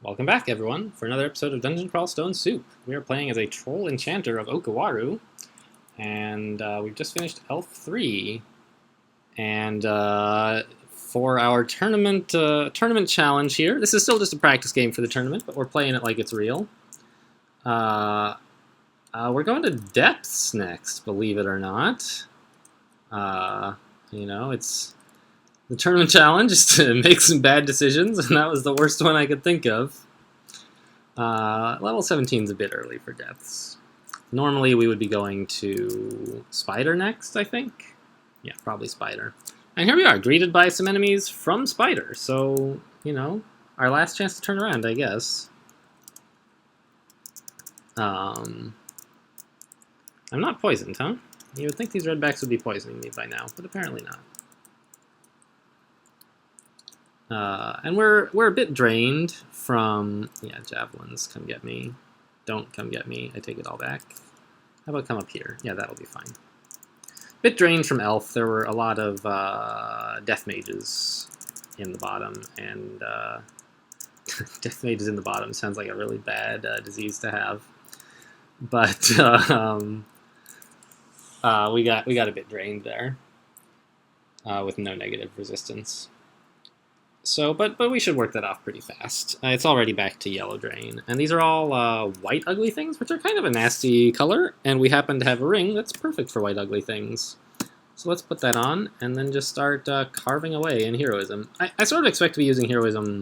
Welcome back, everyone, for another episode of Dungeon Crawl Stone Soup. We are playing as a troll enchanter of Okawaru, and we've just finished Elf 3. And for our tournament challenge here, this is still just a practice game for the tournament, but we're playing it like it's real. We're going to depths next, believe it or not. It's the tournament challenge is to make some bad decisions, and that was the worst one I could think of. Level 17 is a bit early for depths. Normally we would be going to Spider next, I think. Yeah, probably Spider. And here we are, greeted by some enemies from Spider. So, our last chance to turn around, I guess. I'm not poisoned, huh? You would think these redbacks would be poisoning me by now, but apparently not. And we're a bit drained from... Yeah, javelins, come get me. Don't come get me, I take it all back. How about come up here? Yeah, that'll be fine. Bit drained from Elf. There were a lot of death mages in the bottom, and death mages in the bottom sounds like a really bad disease to have. But we got a bit drained there with no negative resistance. So, but we should work that off pretty fast. It's already back to yellow drain. And these are all white ugly things, which are kind of a nasty color, and we happen to have a ring that's perfect for white ugly things. So let's put that on, and then just start carving away in heroism. I sort of expect to be using heroism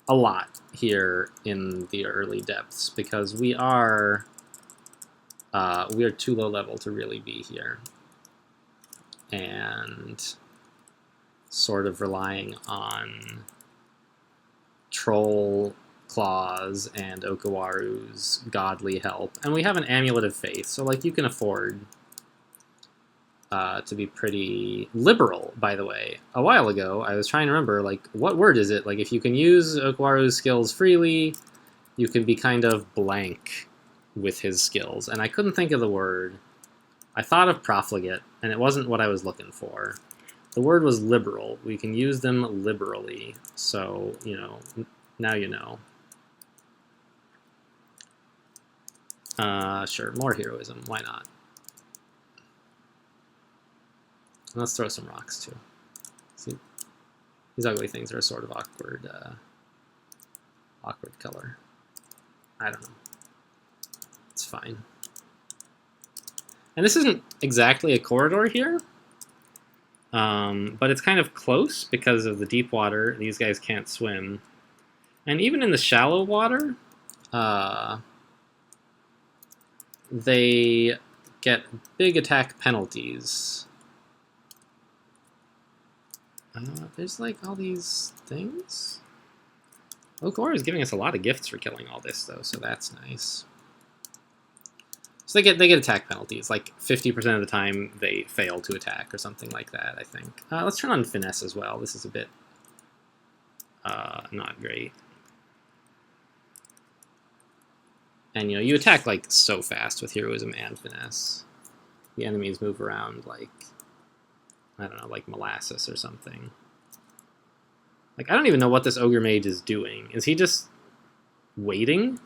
a lot here in the early depths, because we are too low level to really be here. And sort of relying on Troll Claws and Okawaru's godly help. And we have an Amulet of Faith, so like you can afford to be pretty liberal, by the way. A while ago, I was trying to remember, like, what word is it? Like, if you can use Okawaru's skills freely, you can be kind of blank with his skills. And I couldn't think of the word. I thought of profligate, and it wasn't what I was looking for. The word was liberal. We can use them liberally. So, now you know. Sure, more heroism. Why not? And let's throw some rocks, too. See? These ugly things are a sort of awkward color. I don't know. It's fine. And this isn't exactly a corridor here. But it's kind of close because of the deep water. These guys can't swim. And even in the shallow water, they get big attack penalties. There's like all these things. Okawaru is giving us a lot of gifts for killing all this, though, so that's nice. So they get attack penalties, like 50% of the time they fail to attack or something like that, I think. Let's turn on finesse as well. This is a bit not great. And you attack like so fast with heroism and finesse. The enemies move around like, I don't know, like molasses or something. Like, I don't even know what this ogre mage is doing. Is he just waiting?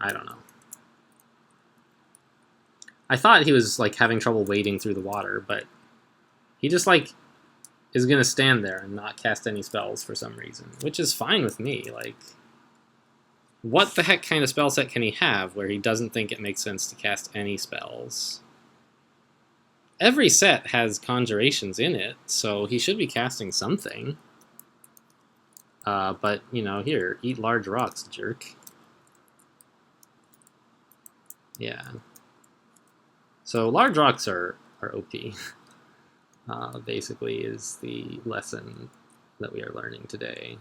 I don't know. I thought he was, like, having trouble wading through the water, but he just, like, is gonna stand there and not cast any spells for some reason, which is fine with me. Like, what the heck kind of spell set can he have where he doesn't think it makes sense to cast any spells? Every set has conjurations in it, so he should be casting something. But, here, eat large rocks, jerk. Yeah. So large rocks are OP. Basically is the lesson that we are learning today.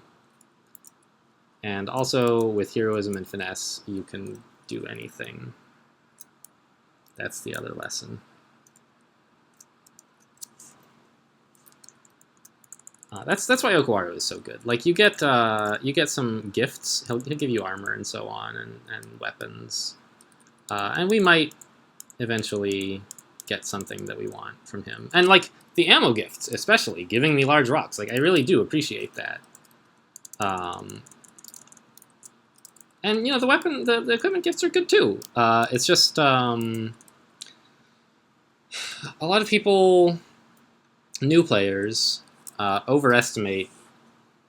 And also with heroism and finesse, you can do anything. That's the other lesson. That's why Okawaru is so good. Like, you get some gifts. He'll give you armor and so on, and weapons. And we might eventually get something that we want from him. And, like, the ammo gifts, especially, giving me large rocks. Like, I really do appreciate that. And, you know, the equipment gifts are good, too. It's just, a lot of people, new players, overestimate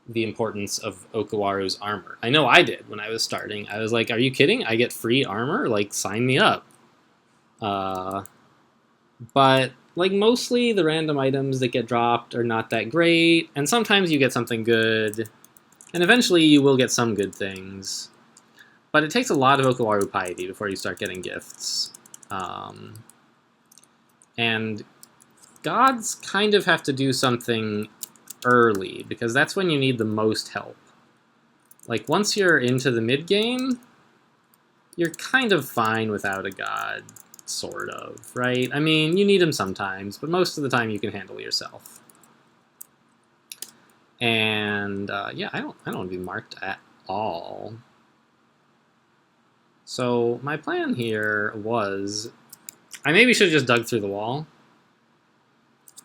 the importance of Okawaru's armor. I know I did when I was starting. I was like, are you kidding? I get free armor? Like, sign me up. But, like, mostly the random items that get dropped are not that great, and sometimes you get something good, and eventually you will get some good things. But it takes a lot of Okawaru piety before you start getting gifts. And gods kind of have to do something early, because that's when you need the most help. Like, once you're into the mid-game, you're kind of fine without a god, sort of, right? I mean, you need them sometimes, but most of the time you can handle yourself. And, yeah, I don't want to be marked at all. So, my plan here was, I maybe should have just dug through the wall.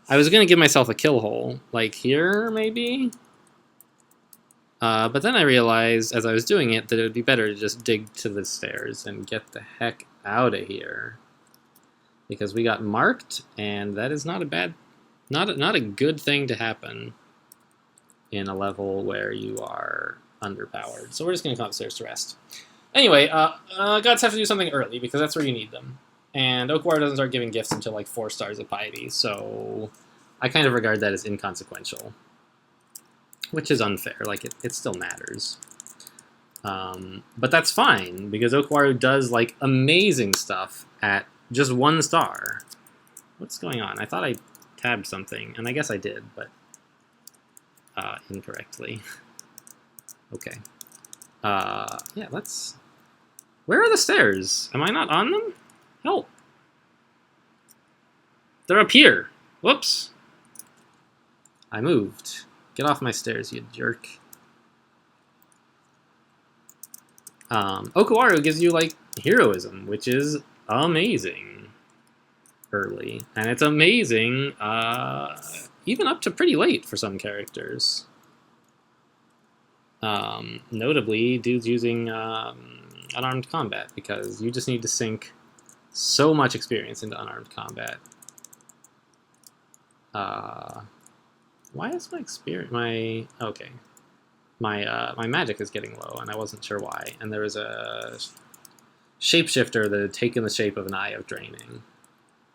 I was going to give myself a kill hole, like here, maybe? But then I realized, as I was doing it, that it would be better to just dig to the stairs and get the heck out of here. Because we got marked, and that is not a bad, not a good thing to happen in a level where you are underpowered. So we're just going to come upstairs to rest. Anyway, gods have to do something early, because that's where you need them. And Okawaru doesn't start giving gifts until like 4 stars of piety, so I kind of regard that as inconsequential. Which is unfair, like it still matters. But that's fine, because Okawaru does like amazing stuff at just 1 star. What's going on? I thought I tabbed something, and I guess I did, but incorrectly. Okay. Yeah, let's... Where are the stairs? Am I not on them? Help. They're up here. Whoops. I moved. Get off my stairs, you jerk. Okawaru gives you, like, heroism, which is amazing early. And it's amazing, even up to pretty late for some characters. Notably, dudes using unarmed combat, because you just need to sink so much experience into unarmed combat. Why is my experience... Okay. My magic is getting low, and I wasn't sure why. And there was a shapeshifter that had taken the shape of an Eye of Draining.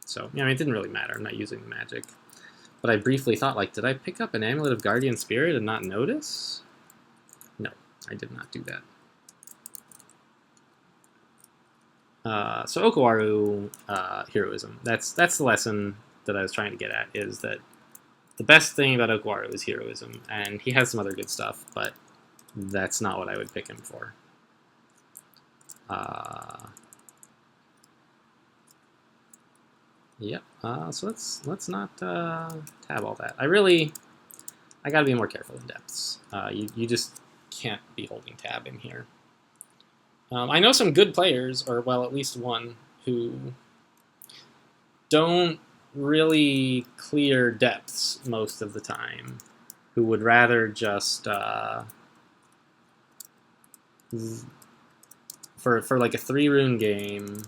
So, yeah, I mean, it didn't really matter. I'm not using the magic. But I briefly thought, like, did I pick up an Amulet of Guardian Spirit and not notice? No, I did not do that. So Okawaru, heroism. That's the lesson that I was trying to get at, is that the best thing about Okawaru is heroism, and he has some other good stuff, but that's not what I would pick him for. Yep. So let's not tab all that. I gotta be more careful in depths. You just can't be holding tab in here. I know some good players, or well, at least one, who don't really clear depths most of the time, who would rather just for like a 3-rune game,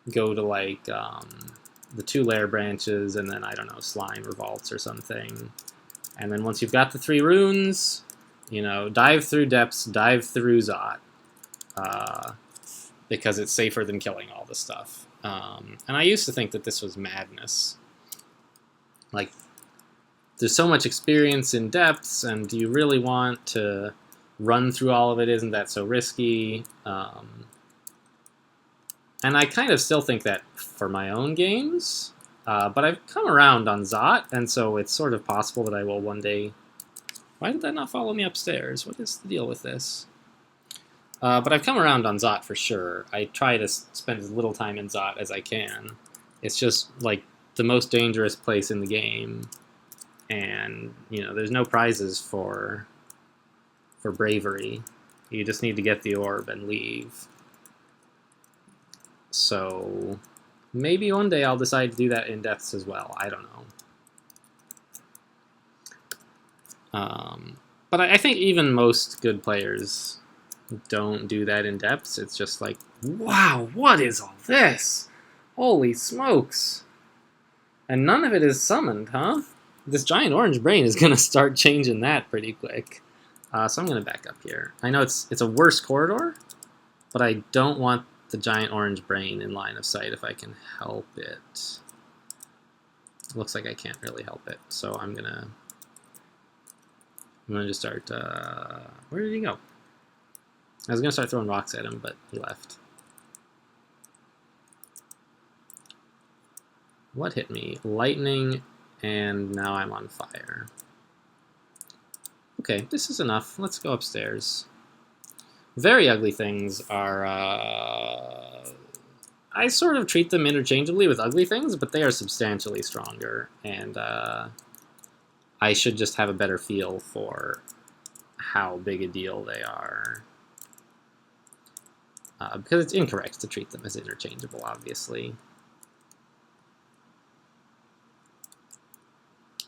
go to like the 2 lair branches, and then, I don't know, slime or vaults or something. And then once you've got the 3 runes, you know, dive through depths, dive through Zot, because it's safer than killing all the stuff. And I used to think that this was madness. Like, there's so much experience in depths, and do you really want to run through all of it? Isn't that so risky? And I kind of still think that for my own games, but I've come around on Zot, and so it's sort of possible that I will one day... Why did that not follow me upstairs? What is the deal with this? But I've come around on Zot for sure. I try to spend as little time in Zot as I can. It's just, like, the most dangerous place in the game. And, you know, there's no prizes for bravery. You just need to get the orb and leave. So maybe one day I'll decide to do that in depths as well. I don't know. But I think even most good players don't do that in depths. It's just like, wow, what is all this? Holy smokes. And none of it is summoned, huh? This giant orange brain is going to start changing that pretty quick. So I'm going to back up here. I know it's a worse corridor, but I don't want the giant orange brain in line of sight if I can help it. Looks like I can't really help it, so I'm gonna just start. Where did he go? I was gonna start throwing rocks at him, but he left. What hit me? Lightning, and now I'm on fire. Okay, this is enough. Let's go upstairs. Very ugly things are... I sort of treat them interchangeably with ugly things, but they are substantially stronger, and I should just have a better feel for how big a deal they are. Because it's incorrect to treat them as interchangeable, obviously.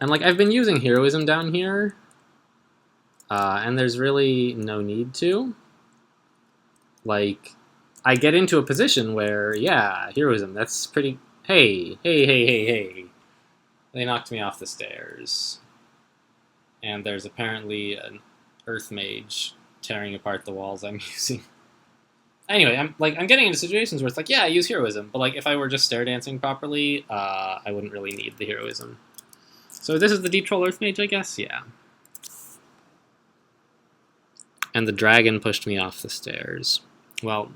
And like, I've been using heroism down here, and there's really no need to. Like, I get into a position where, yeah, heroism, that's pretty... Hey. They knocked me off the stairs. And there's apparently an earth mage tearing apart the walls I'm using. Anyway, I'm getting into situations where it's like, yeah, I use heroism, but like if I were just stair dancing properly, I wouldn't really need the heroism. So this is the Deep Troll Earth Mage, I guess? Yeah. And the dragon pushed me off the stairs. Well,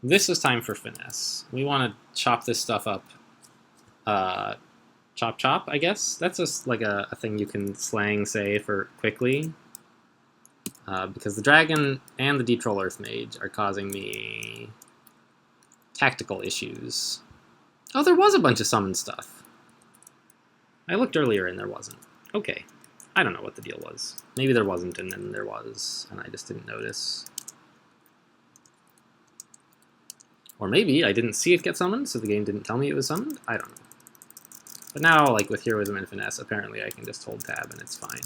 this is time for finesse. We want to chop this stuff up. Chop, I guess? That's just like a thing you can slang say for quickly. Because the dragon and the Deep Troll Earth Mage are causing me tactical issues. Oh, there was a bunch of summoned stuff. I looked earlier and there wasn't. Okay. I don't know what the deal was. Maybe there wasn't and then there was, and I just didn't notice. Or maybe I didn't see it get summoned, so the game didn't tell me it was summoned. I don't know. But now, like with heroism and finesse, apparently I can just hold tab and it's fine.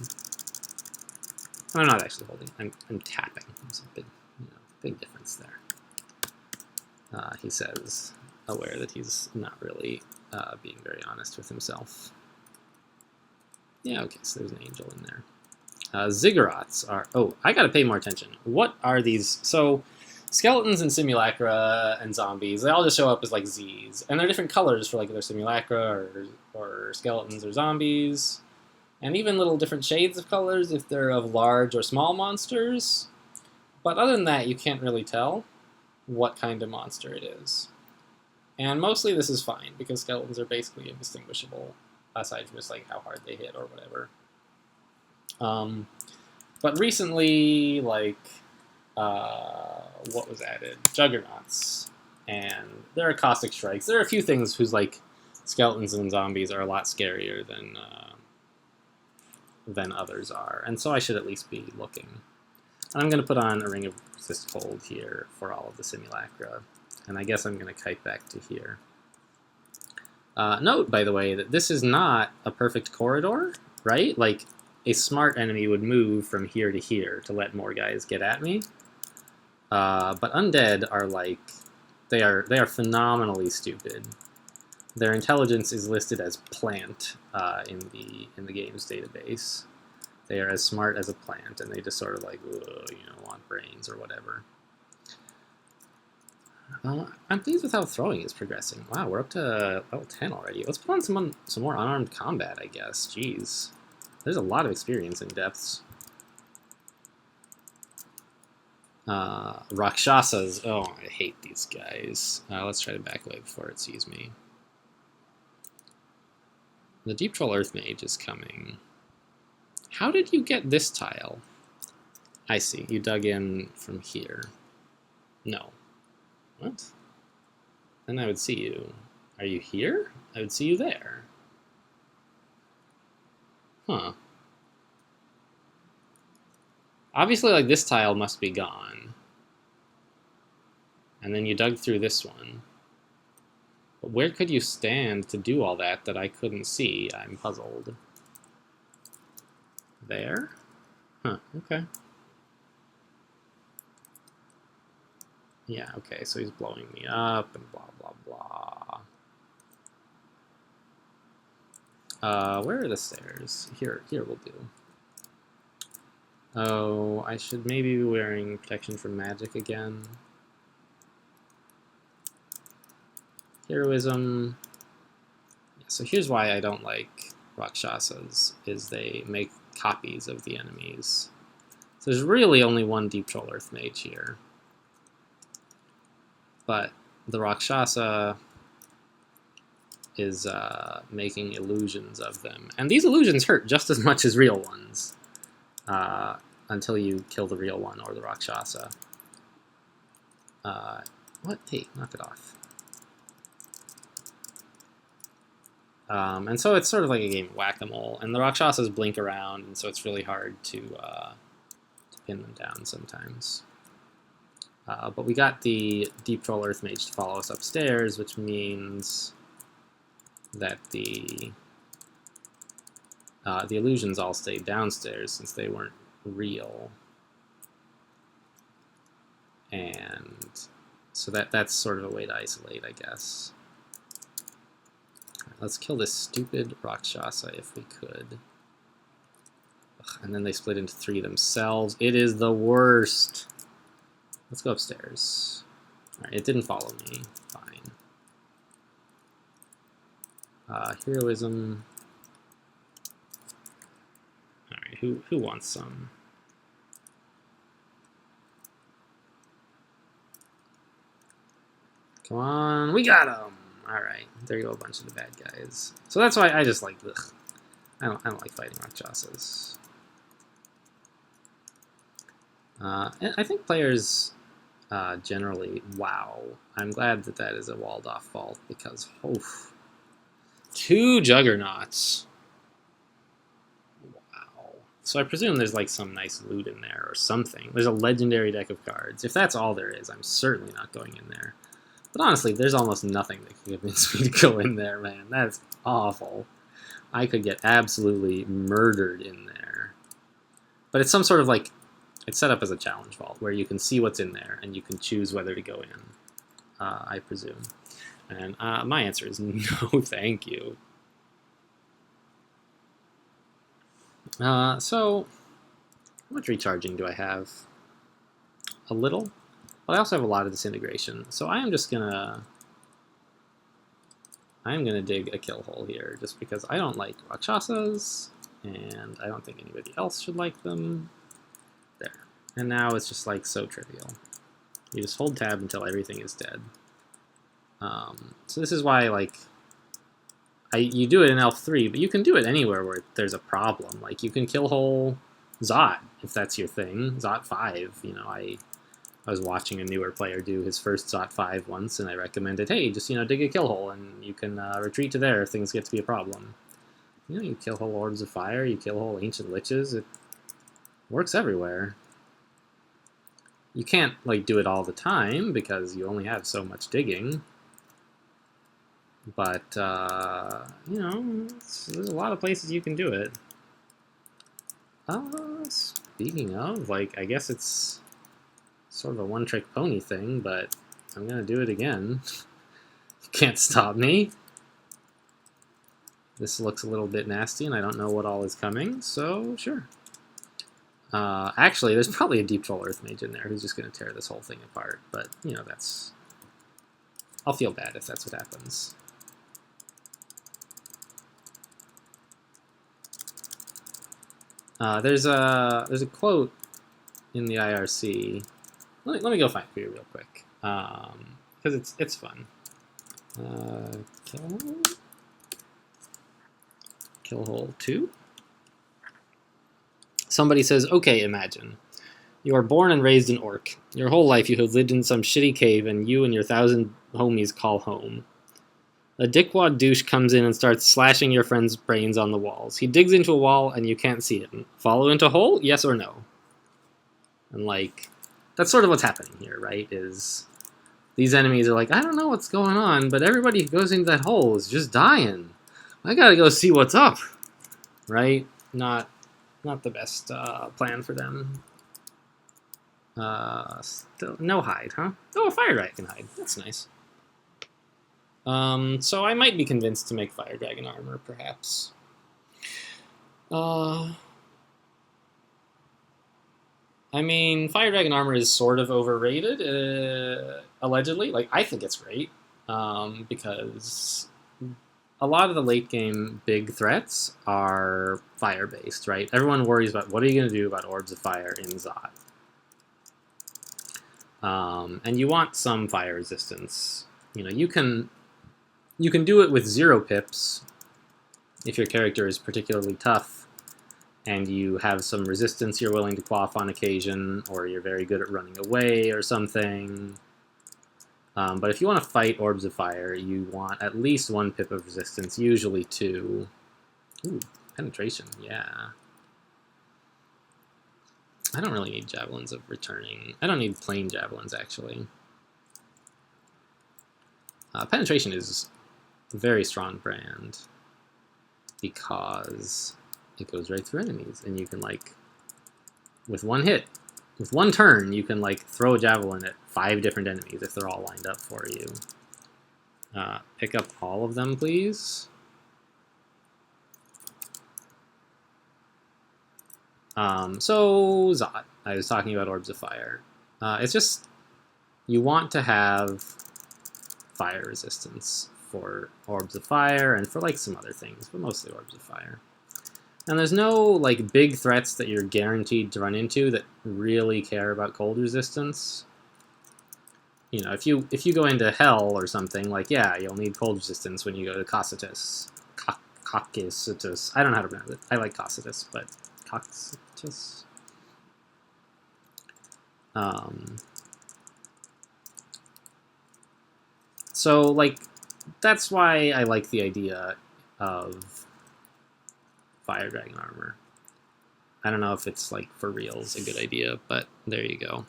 I'm not actually holding. I'm tapping. There's a big difference there. He says, aware that he's not really being very honest with himself. Yeah, okay, so there's an angel in there. Ziggurats are... Oh, I gotta pay more attention. What are these? So, skeletons and simulacra and zombies, they all just show up as, like, Zs. And they're different colors for, like, their simulacra or skeletons or zombies. And even little different shades of colors if they're of large or small monsters. But other than that, you can't really tell what kind of monster it is. And mostly this is fine, because skeletons are basically indistinguishable, aside from just like how hard they hit or whatever. But recently, like, what was added? Juggernauts. And there are caustic strikes. There are a few things whose, like, skeletons and zombies are a lot scarier than others are. And so I should at least be looking. I'm going to put on a Ring of Resist Cold here for all of the simulacra. And I guess I'm going to kite back to here. Note, by the way, that this is not a perfect corridor, right? Like, a smart enemy would move from here to here to let more guys get at me. But undead are like, they are phenomenally stupid. Their intelligence is listed as plant in the game's database. They are as smart as a plant, and they just sort of like, want brains or whatever. I'm pleased with how throwing is progressing. Wow, we're up to level 10 already. Let's put on some more unarmed combat, I guess. Jeez. There's a lot of experience in depths. Rakshasas. Oh, I hate these guys. Let's try to back away before it sees me. The Deep Troll Earth Mage is coming. How did you get this tile? I see. You dug in from here. No. What? Then I would see you. Are you here? I would see you there. Huh. Obviously, like, this tile must be gone. And then you dug through this one. But where could you stand to do all that I couldn't see? I'm puzzled. there. Huh, okay. Yeah, okay, so he's blowing me up and blah, blah, blah. Where are the stairs? Here will do. Oh, I should maybe be wearing protection from magic again. Heroism. Yeah, so here's why I don't like Rakshasas, is they make copies of the enemies. So there's really only one Deep Troll Earth Mage here. But the Rakshasa is making illusions of them. And these illusions hurt just as much as real ones. Until you kill the real one or the Rakshasa. What? Hey, knock it off. And so it's sort of like a game of whack-a-mole. And the Rakshasas blink around, and so it's really hard to pin them down sometimes. But we got the Deep Troll Earth Mage to follow us upstairs, which means that the illusions all stayed downstairs since they weren't real. And so that's sort of a way to isolate, I guess. Right, let's kill this stupid Rakshasa if we could. Ugh, and then they split into 3 themselves. It is the worst. Let's go upstairs. Alright, it didn't follow me. Fine. Heroism. Alright, who wants some? Come on, we got him! Alright, there go a bunch of the bad guys. So that's why I just like, ugh. I don't like fighting Rakshasas. I think players generally, wow. I'm glad that that is a walled off vault because, oof. 2 juggernauts. Wow. So I presume there's like some nice loot in there or something. There's a legendary deck of cards. If that's all there is, I'm certainly not going in there. But honestly, there's almost nothing that can convince me to go in there, man. That's awful. I could get absolutely murdered in there. But it's some sort of like, it's set up as a challenge vault where you can see what's in there and you can choose whether to go in, I presume. And my answer is no, thank you. So, how much recharging do I have? A little? But I also have a lot of disintegration, so I am just gonna dig a kill hole here, just because I don't like Rakshasas, and I don't think anybody else should like them. There. And now it's just like so trivial. You just hold tab until everything is dead. So this is why, like, you do it in Elf 3, but you can do it anywhere where there's a problem. Like, you can kill hole Zot, if that's your thing. Zot 5, you know, I was watching a newer player do his first Zot 5 once, and I recommended, hey, just, you know, dig a kill hole, and you can retreat to there if things get to be a problem. You know, you kill hole Orbs of Fire, you kill hole Ancient Liches, it works everywhere. You can't, like, do it all the time, because you only have so much digging. But, you know, there's a lot of places you can do it. Speaking of, like, I guess it's sort of a one-trick pony thing, but I'm gonna do it again. You can't stop me. This looks a little bit nasty, and I don't know what all is coming, so sure. Actually, there's probably a Deep Troll Earth Mage in there who's just gonna tear this whole thing apart, but, you know, that's... I'll feel bad if that's what happens. There's a quote in the IRC. Let me go find it for you real quick, because it's fun. Kill hole 2. Somebody says, okay, imagine. You are born and raised an orc. Your whole life you have lived in some shitty cave and you and your 1,000 homies call home. A dickwad douche comes in and starts slashing your friend's brains on the walls. He digs into a wall and you can't see him. Follow into a hole? Yes or no? And, like, that's sort of what's happening here, right? Is these enemies are like, I don't know what's going on, but everybody who goes into that hole is just dying. I gotta go see what's up, right? Not Not the best plan for them. Still no hide, huh? Oh, a fire dragon hide. That's nice. So I might be convinced to make fire dragon armor, perhaps. I mean, fire dragon armor is sort of overrated, allegedly. Like, I think it's great, because a lot of the late game big threats are fire based, right? Everyone worries about what are you going to do about orbs of fire in Zot. And you want some fire resistance. You know, you can do it with 0 pips if your character is particularly tough and you have some resistance you're willing to quaff on occasion, or you're very good at running away or something. But if you want to fight orbs of fire, you want at least 1 pip of resistance, usually 2. Ooh, penetration, yeah. I don't really need javelins of returning. I don't need plain javelins, actually. Penetration is a very strong brand because it goes right through enemies, and you can, like, with 1 hit, with 1 turn, you can, like, throw a javelin at 5 different enemies if they're all lined up for you. Pick up all of them, please. So, Zot. I was talking about orbs of fire. It's just, you want to have fire resistance for orbs of fire and for, like, some other things, but mostly orbs of fire. And there's no, like, big threats that you're guaranteed to run into that really care about cold resistance. You know, if you go into hell or something, like, yeah, you'll need cold resistance when you go to Cocytus. Cocytus. I don't know how to pronounce it. I like Cocytus, but Cocytus. So, like, that's why I like the idea of fire dragon armor. I don't know if it's, like, for reals a good idea, but there you go.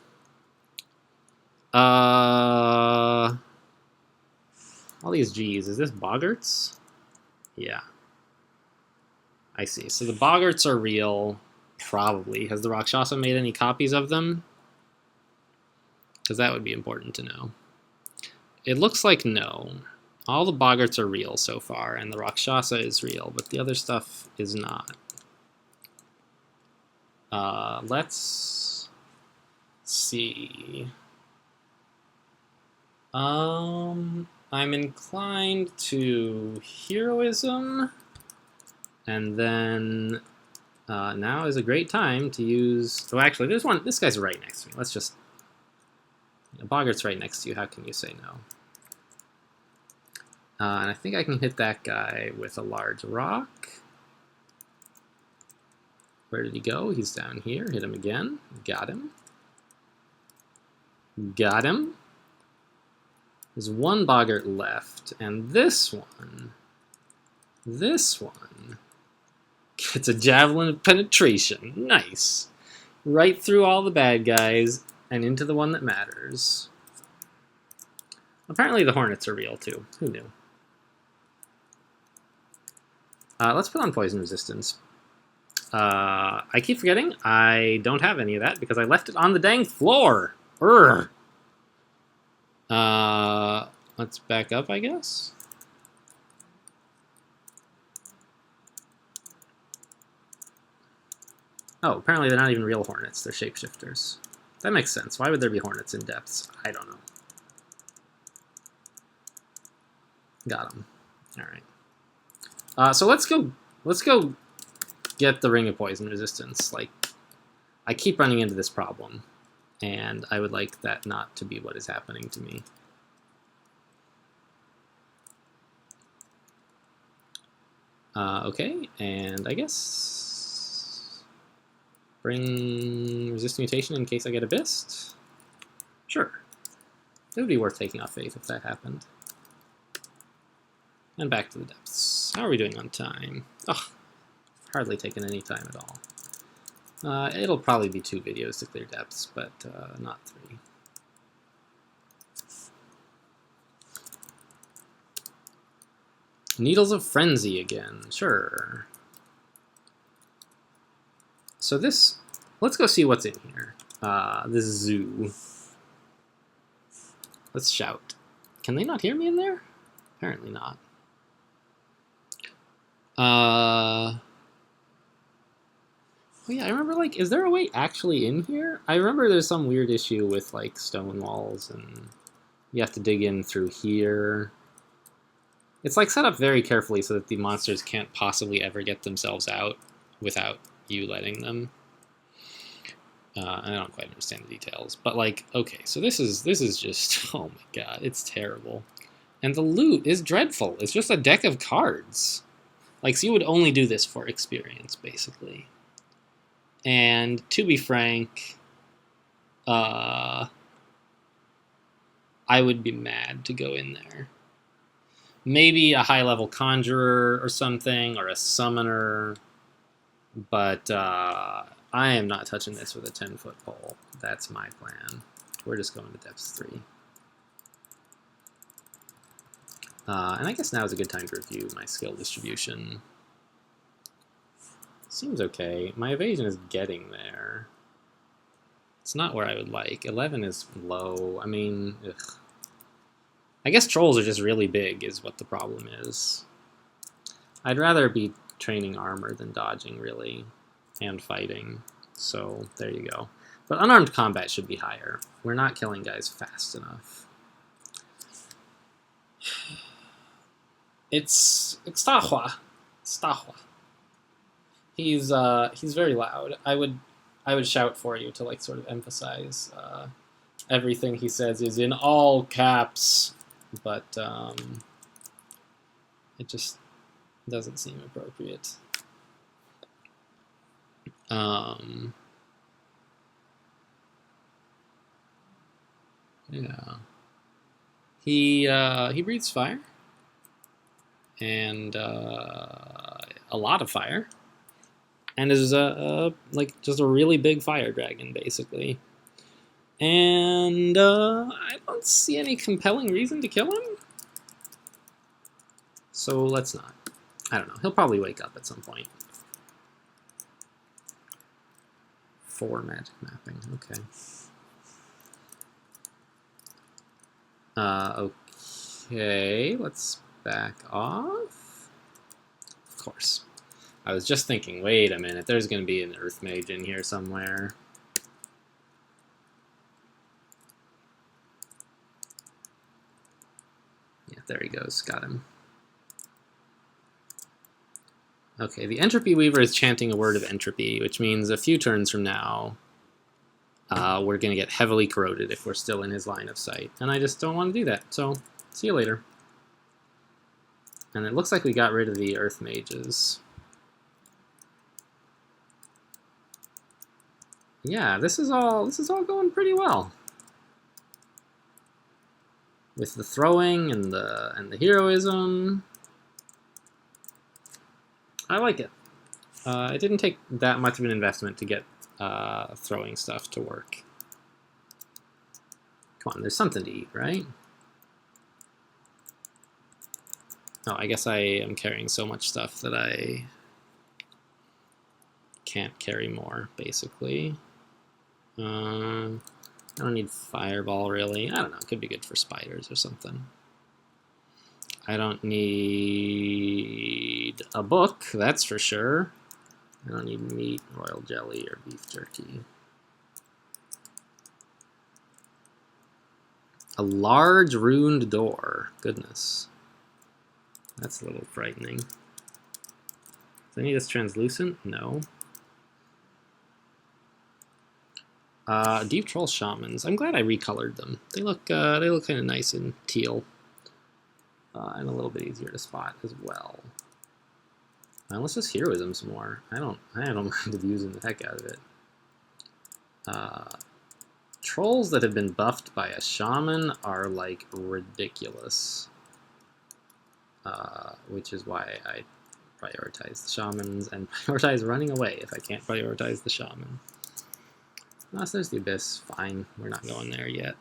All these G's. Is this Boggarts? Yeah. I see. So the Boggarts are real, probably. Has the Rakshasa made any copies of them? Because that would be important to know. It looks like no. All the Boggarts are real so far, and the Rakshasa is real, but the other stuff is not. Let's see. I'm inclined to heroism, and then now is a great time to use. Oh, actually, there's one. This guy's right next to me. Let's just. Boggart's right next to you. How can you say no? And I think I can hit that guy with a large rock. Where did he go? He's down here. Hit him again. Got him. Got him. There's 1 Boggart left, and this one gets a javelin of penetration. Nice. Right through all the bad guys and into the one that matters. Apparently the Hornets are real too. Who knew? Let's put on poison resistance. I keep forgetting I don't have any of that because I left it on the dang floor. Urgh. Let's back up, I guess. Oh, apparently they're not even real Hornets. They're shapeshifters. That makes sense. Why would there be Hornets in depths? I don't know. Got them. All right. So let's go get the Ring of Poison Resistance. Like, I keep running into this problem, and I would like that not to be what is happening to me. Okay, and I guess bring Resist Mutation in case I get Abyssed? Sure. It would be worth taking off Faith if that happened. And back to the depths. How are we doing on time? Ugh, hardly taken any time at all. It'll probably be 2 videos to clear depths, but not 3. Needles of Frenzy again, sure. So this, let's go see what's in here. This zoo. Let's shout. Can they not hear me in there? Apparently not. Oh yeah, I remember, like, is there a way actually in here? I remember there's some weird issue with, like, stone walls, and you have to dig in through here. It's, like, set up very carefully so that the monsters can't possibly ever get themselves out without you letting them. I don't quite understand the details, but, like, okay, so this is just, oh my god, it's terrible. And the loot is dreadful. It's just a deck of cards. Like, so you would only do this for experience, basically. And to be frank, I would be mad to go in there. Maybe a high-level conjurer or something, or a summoner, but I am not touching this with a 10-foot pole. That's my plan. We're just going to depths 3. And I guess now is a good time to review my skill distribution. Seems okay. My evasion is getting there. It's not where I would like. 11 is low. I mean, ugh. I guess trolls are just really big is what the problem is. I'd rather be training armor than dodging, really, and fighting. So there you go. But unarmed combat should be higher. We're not killing guys fast enough. It's Stahua. Stahua. He's very loud. I would shout for you to, like, sort of emphasize everything he says is in all caps, but it just doesn't seem appropriate. Yeah. He breathes fire, and a lot of fire. And is like just a really big fire dragon, basically. And I don't see any compelling reason to kill him. So let's not. I don't know. He'll probably wake up at some point. 4 magic mapping. Okay. Okay. Let's back off. Of course. I was just thinking, wait a minute, there's going to be an Earth Mage in here somewhere. Yeah, there he goes. Got him. Okay, the Entropy Weaver is chanting a word of entropy, which means a few turns from now, we're going to get heavily corroded if we're still in his line of sight. And I just don't want to do that, so see you later. And it looks like we got rid of the Earth Mages. Yeah, this is all going pretty well. With the throwing and the heroism. I like it. It didn't take that much of an investment to get throwing stuff to work. Come on, there's something to eat, right? Oh, I guess I am carrying so much stuff that I can't carry more, basically. I don't need fireball, really. I don't know, it could be good for spiders or something. I don't need a book, that's for sure. I don't need meat, royal jelly, or beef jerky. A large ruined door. Goodness. That's a little frightening. Is any of this translucent? No. Deep Troll Shamans. I'm glad I recolored them. They look kind of nice in teal. And a little bit easier to spot as well. Let's just heroism some more. I don't mind abusing the heck out of it. Trolls that have been buffed by a shaman are, like, ridiculous. Which is why I prioritize the shamans and prioritize running away if I can't prioritize the shaman. Unless there's the abyss, fine. We're not going there yet.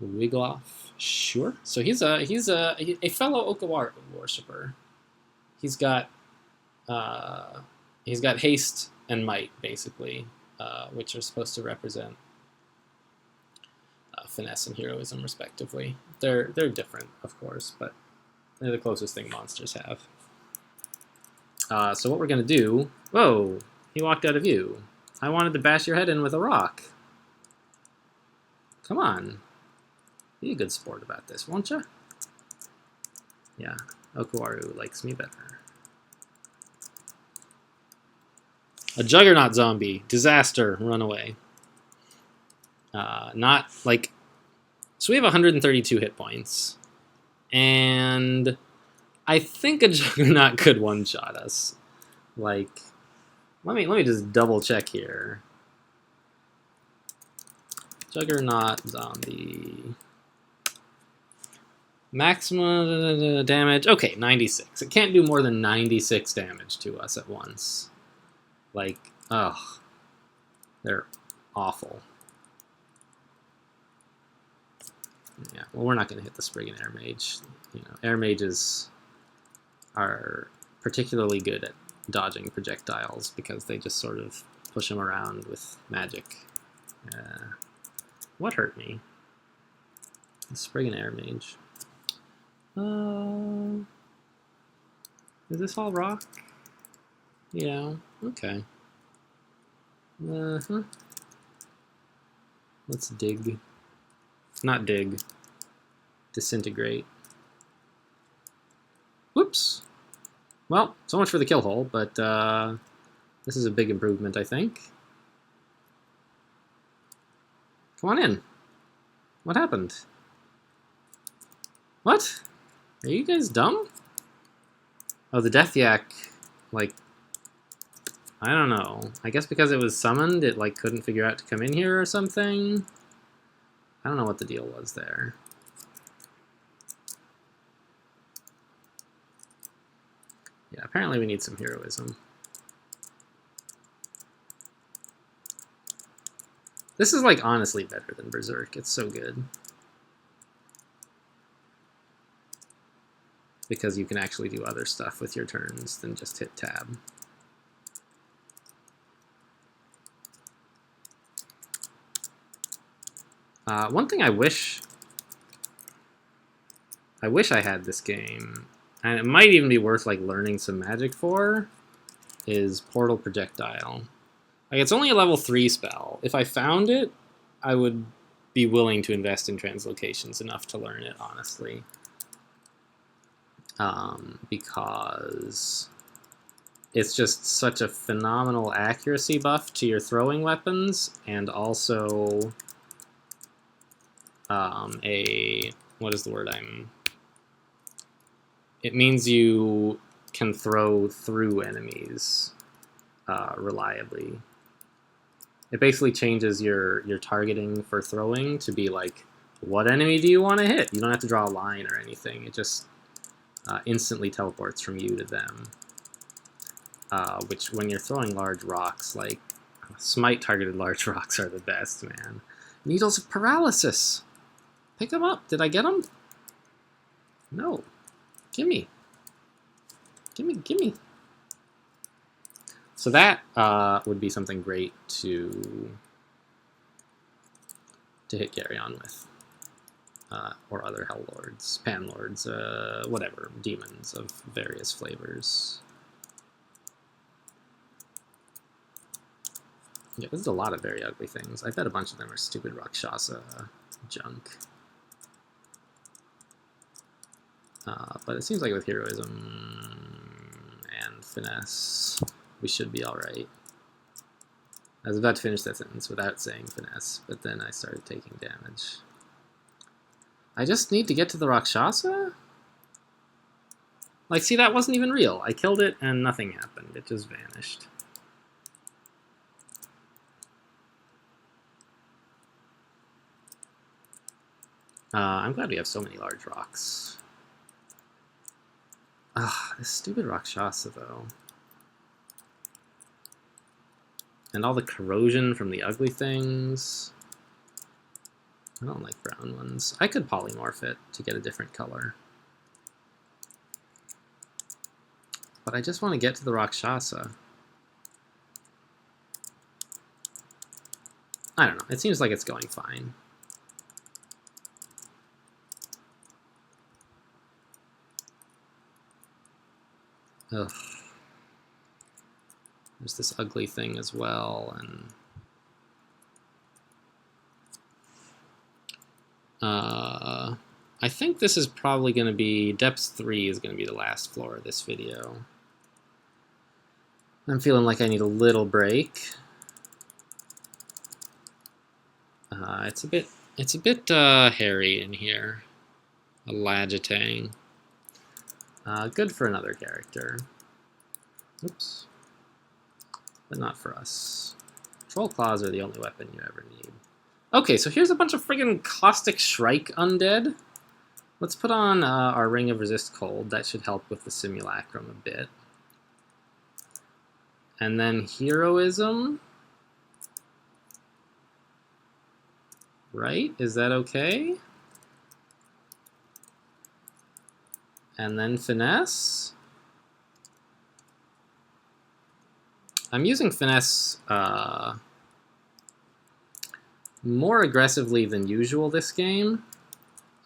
Wiggle off, sure. So he's a fellow Okawaru worshipper. He's got haste and might, basically, which are supposed to represent finesse and heroism, respectively. They're different, of course, but they're the closest thing monsters have. So what we're going to do... Whoa! He walked out of view. I wanted to bash your head in with a rock. Come on. Be a good sport about this, won't you? Yeah, Okawaru likes me better. A Juggernaut zombie. Disaster. Run away. Not, like... So we have 132 hit points. And I think a Juggernaut could one-shot us. Like, let me just double-check here. Juggernaut zombie. Maximum damage. Okay, 96. It can't do more than 96 damage to us at once. Like, ugh. They're awful. Yeah, well, we're not going to hit the Spriggan Air Mage. You know, Air Mages are particularly good at dodging projectiles because they just sort of push them around with magic. What hurt me? The Spriggan Air Mage. Is this all rock? Yeah, okay. Let's dig. Not dig. Disintegrate. Whoops. Well, so much for the kill hole, but this is a big improvement, I think. Come on in. What happened? What? Are you guys dumb? Oh, the Death Yak, like, I don't know. I guess because it was summoned, it, like, couldn't figure out to come in here or something? I don't know what the deal was there. Yeah, apparently we need some heroism. This is, like, honestly better than Berserk. It's so good. Because you can actually do other stuff with your turns than just hit tab. One thing I wish I had this game, and it might even be worth like learning some magic for, is Portal Projectile. Like, it's only a level 3 spell. If I found it, I would be willing to invest in translocations enough to learn it, honestly. Because it's just such a phenomenal accuracy buff to your throwing weapons, and also what is the word it means you can throw through enemies reliably. It basically changes your targeting for throwing to be like, what enemy do you want to hit? You don't have to draw a line or anything. It just instantly teleports from you to them. Which, when you're throwing large rocks, like, smite-targeted large rocks are the best, man. Needles of Paralysis! Pick them up. Did I get them? No. Gimme. Gimme. So that would be something great to hit Gary on with. Or other Hell Lords, Pan Lords, whatever, demons of various flavors. Yeah, this is a lot of very ugly things. I bet a bunch of them are stupid Rakshasa junk. But it seems like with heroism and finesse, we should be alright. I was about to finish that sentence without saying finesse, but then I started taking damage. I just need to get to the Rakshasa? Like, see, that wasn't even real. I killed it and nothing happened. It just vanished. I'm glad we have so many large rocks. Ah, this stupid Rakshasa, though. And all the corrosion from the ugly things. I don't like brown ones. I could polymorph it to get a different color. But I just want to get to the Rakshasa. I don't know. It seems like it's going fine. Ugh. There's this ugly thing as well, and I think this is probably going to be, depth 3 is going to be the last floor of this video. I'm feeling like I need a little break. It's a bit hairy in here. A Lagitang. Good for another character. Oops. But not for us. Troll Claws are the only weapon you ever need. Okay, so here's a bunch of friggin' Caustic Shrike undead. Let's put on our Ring of Resist Cold. That should help with the Simulacrum a bit. And then Heroism. Right? Is that okay? And then Finesse. I'm using Finesse more aggressively than usual this game.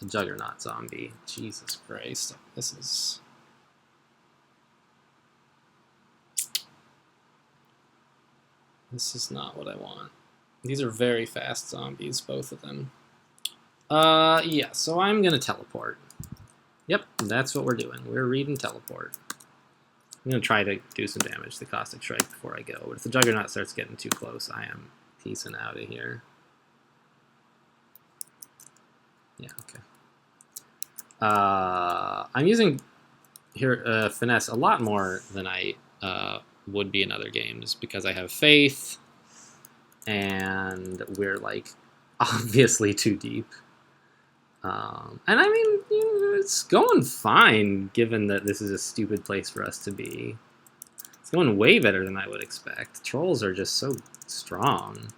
A Juggernaut zombie. Jesus Christ. This is not what I want. These are very fast zombies, both of them. Yeah, so I'm gonna teleport. Yep, that's what we're doing. We're reading teleport. I'm gonna try to do some damage to the Caustic Strike before I go, but if the Juggernaut starts getting too close, I am piecing out of here. Yeah, okay. I'm using here Finesse a lot more than I would be in other games because I have Faith, and we're like obviously too deep. And I mean, it's going fine given that this is a stupid place for us to be. It's going way better than I would expect. Trolls are just so strong.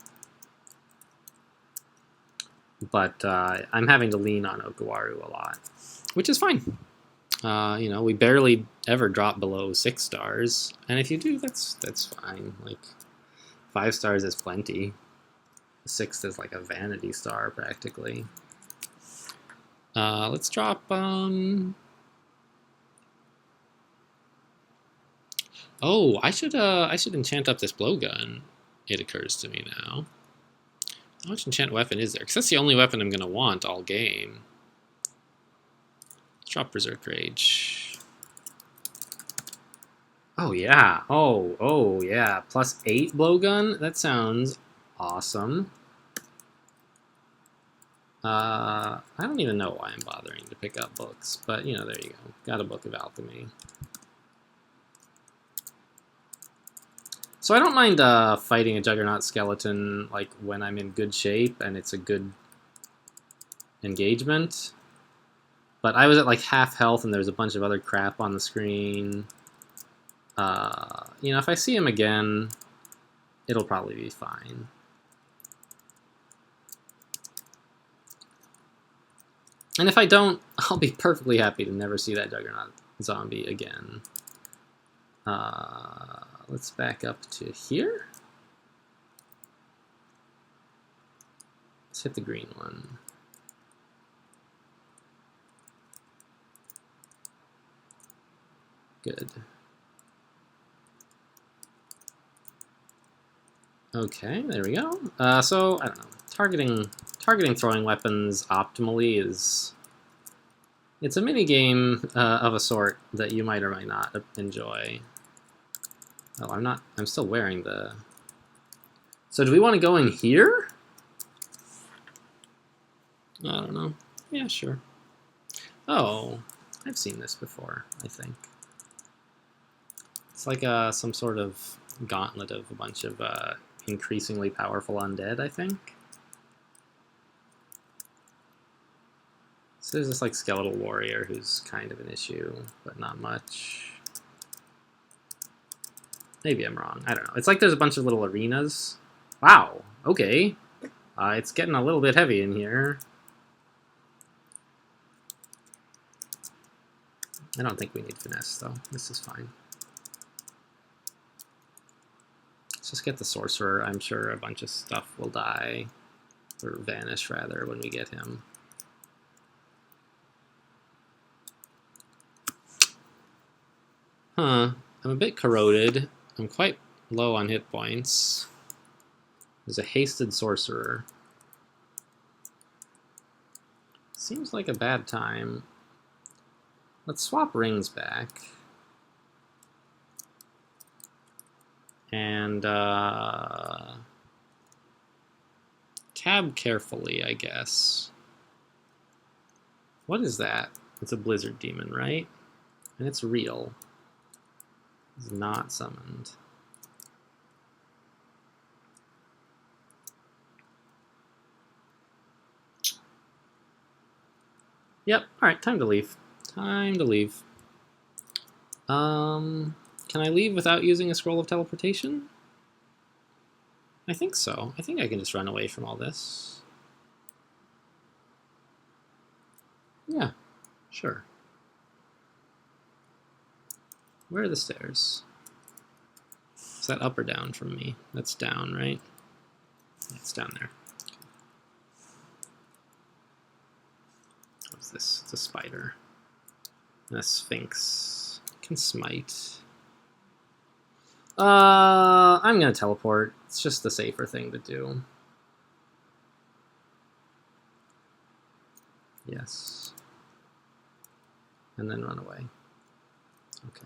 But I'm having to lean on Okawaru a lot, which is fine. You know, we barely ever drop below 6 stars, and if you do, that's fine. Like, 5 stars is plenty. 6th is like a vanity star practically. Let's drop. Oh, I should enchant up this blowgun. It occurs to me now. How much enchant weapon is there? Because that's the only weapon I'm gonna want all game. Let's drop Berserk Rage. Oh yeah. Oh yeah. +8 blowgun. That sounds awesome. I don't even know why I'm bothering to pick up books, but you know, there you go. Got a book of alchemy. So I don't mind fighting a Juggernaut skeleton like when I'm in good shape and it's a good engagement. But I was at like half health and there's a bunch of other crap on the screen. You know, if I see him again, it'll probably be fine. And if I don't, I'll be perfectly happy to never see that Juggernaut zombie again. Let's back up to here. Let's hit the green one. Good. Okay, there we go. So, I don't know. Targeting throwing weapons optimally is... It's a mini-game of a sort that you might or might not enjoy. Oh, I'm still wearing the... So do we want to go in here? I don't know. Yeah, sure. Oh, I've seen this before, I think. It's like some sort of gauntlet of a bunch of increasingly powerful undead, I think. So there's this like skeletal warrior who's kind of an issue, but not much. Maybe I'm wrong. I don't know. It's like there's a bunch of little arenas. Wow. Okay. It's getting a little bit heavy in here. I don't think we need finesse, though. This is fine. Let's just get the sorcerer. I'm sure a bunch of stuff will die, or vanish rather, when we get him. Huh. I'm a bit corroded. I'm quite low on hit points. There's a hasted sorcerer. Seems like a bad time. Let's swap rings back. And tab carefully, I guess. What is that? It's a blizzard demon, right? And it's real. It's not summoned. Yep, alright, time to leave. Time to leave. Can I leave without using a scroll of teleportation? I think so. I think I can just run away from all this. Yeah, sure. Where are the stairs? Is that up or down from me? That's down, right? It's down there. What's this? It's a spider. And a sphinx. Can smite. I'm gonna teleport. It's just the safer thing to do. Yes. And then run away. Okay.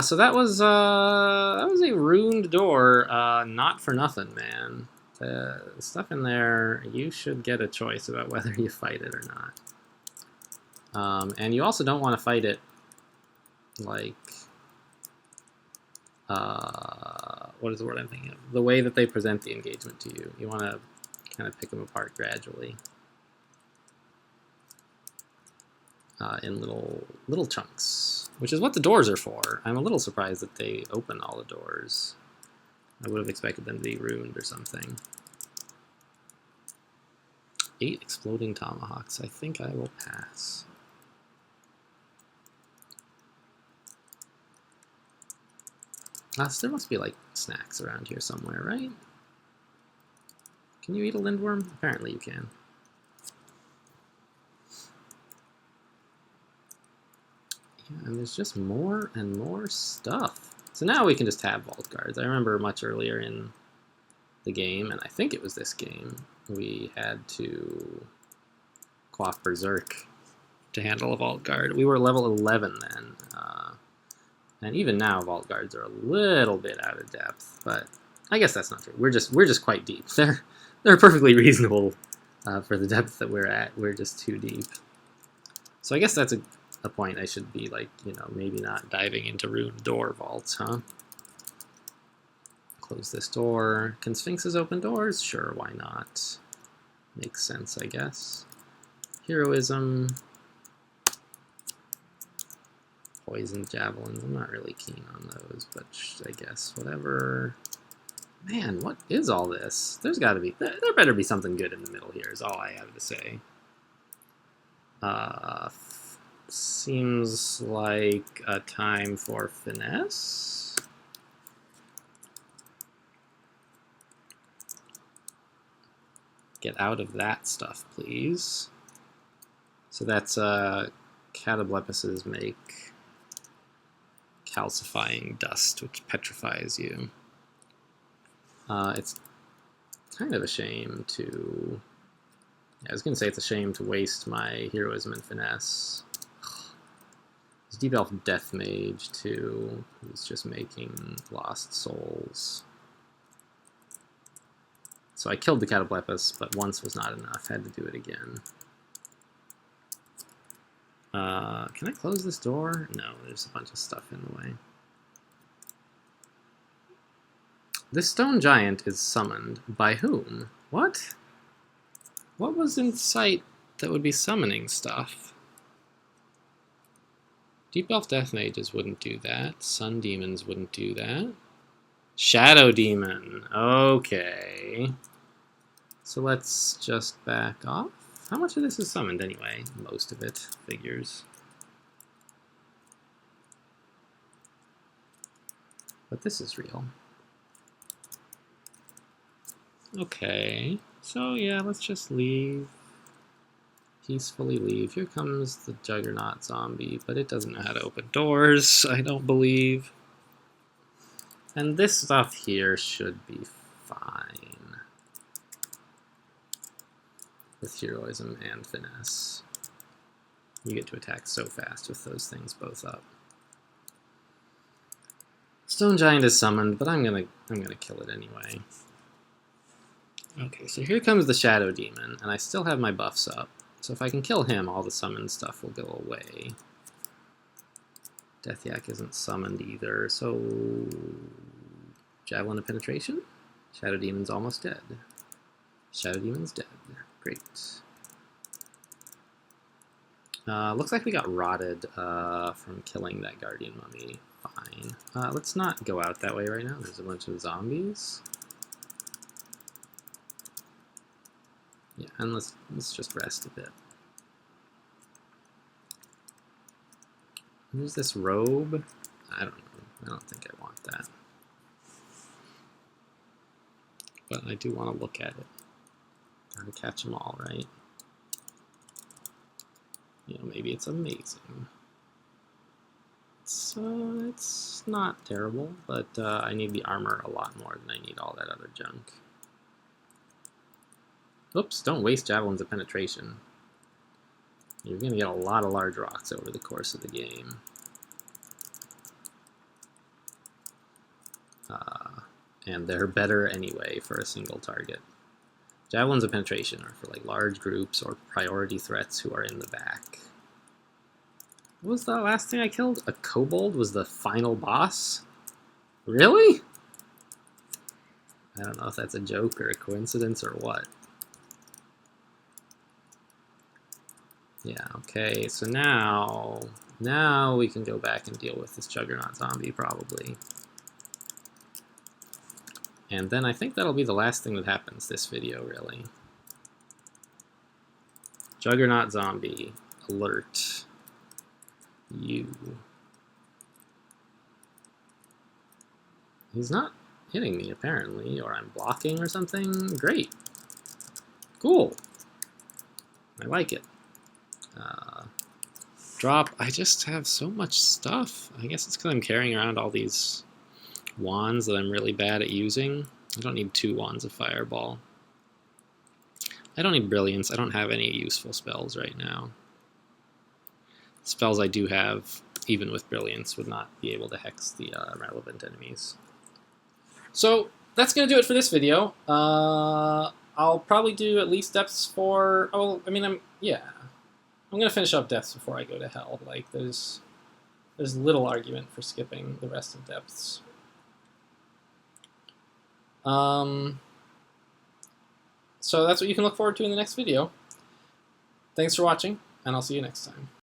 So that was a ruined door. Not for nothing, man. The stuff in there, you should get a choice about whether you fight it or not. And you also don't want to fight it like, what is the word I'm thinking of? The way that they present the engagement to you. You want to kind of pick them apart gradually. In little chunks, which is what the doors are for. I'm a little surprised that they open all the doors. I would have expected them to be ruined or something. 8 exploding tomahawks. I think I will pass. So there must be like snacks around here somewhere, right? Can you eat a lindworm? Apparently you can. Yeah, and there's just more and more stuff. So now we can just tab vault guards. I remember much earlier in the game, and I think it was this game, we had to quaff Berserk to handle a vault guard. We were level 11 then, and even now vault guards are a little bit out of depth, but I guess that's not true. We're just quite deep. They're perfectly reasonable for the depth that we're at. We're just too deep. So I guess that's a point I should be like, you know, maybe not diving into ruined door vaults, huh? Close this door. Can Sphinxes open doors? Sure, why not? Makes sense, I guess. Heroism. Poison javelins. I'm not really keen on those, but I guess whatever. Man, what is all this? There's got to be... There better be something good in the middle here, is all I have to say. Seems like a time for finesse. Get out of that stuff, please. So that's Catoblepuses make calcifying dust, which petrifies you. It's kind of a shame to... I was going to say it's a shame to waste my heroism and finesse. There's Deep Elf Death Mage, too, who's just making lost souls. So I killed the Catoblepus, but once was not enough. Had to do it again. Can I close this door? No, there's a bunch of stuff in the way. This stone giant is summoned. By whom? What? What was in sight that would be summoning stuff? Deep Elf Death Mages wouldn't do that. Sun Demons wouldn't do that. Shadow Demon. Okay. So let's just back off. How much of this is summoned anyway? Most of it. Figures. But this is real. Okay, so yeah, let's just leave. Peacefully leave. Here comes the Juggernaut zombie, but it doesn't know how to open doors, I don't believe. And this stuff here should be fine. With heroism and finesse. You get to attack so fast with those things both up. Stone Giant is summoned, but I'm gonna kill it anyway. Okay, so here comes the Shadow Demon, and I still have my buffs up. So if I can kill him, all the summoned stuff will go away. Death Yak isn't summoned either, so... Javelin of Penetration? Shadow Demon's almost dead. Shadow Demon's dead. Great. Looks like we got rotted from killing that Guardian Mummy. Fine. Let's not go out that way right now. There's a bunch of zombies. Yeah, and let's just rest a bit. Who's this robe? I don't know. I don't think I want that. But I do want to look at it. Gotta catch them all, right? You know, maybe it's amazing. It's not terrible, but I need the armor a lot more than I need all that other junk. Oops, don't waste Javelins of Penetration. You're going to get a lot of large rocks over the course of the game. And they're better anyway for a single target. Javelins of Penetration are for like large groups or priority threats who are in the back. What was the last thing I killed? A kobold was the final boss? Really? I don't know if that's a joke or a coincidence or what. Yeah, okay, so now we can go back and deal with this Juggernaut zombie, probably. And then I think that'll be the last thing that happens this video, really. Juggernaut zombie, alert. You. He's not hitting me, apparently, or I'm blocking or something. Great. Cool. I like it. Drop. I just have so much stuff. I guess it's because I'm carrying around all these wands that I'm really bad at using. I don't need 2 wands of Fireball. I don't need Brilliance. I don't have any useful spells right now. Spells I do have, even with Brilliance, would not be able to hex the relevant enemies. So that's going to do it for this video. I'll probably do at least depths for... Oh, I mean, I'm going to finish up depths before I go to hell. Like, there's little argument for skipping the rest of depths. So that's what you can look forward to in the next video. Thanks for watching, and I'll see you next time.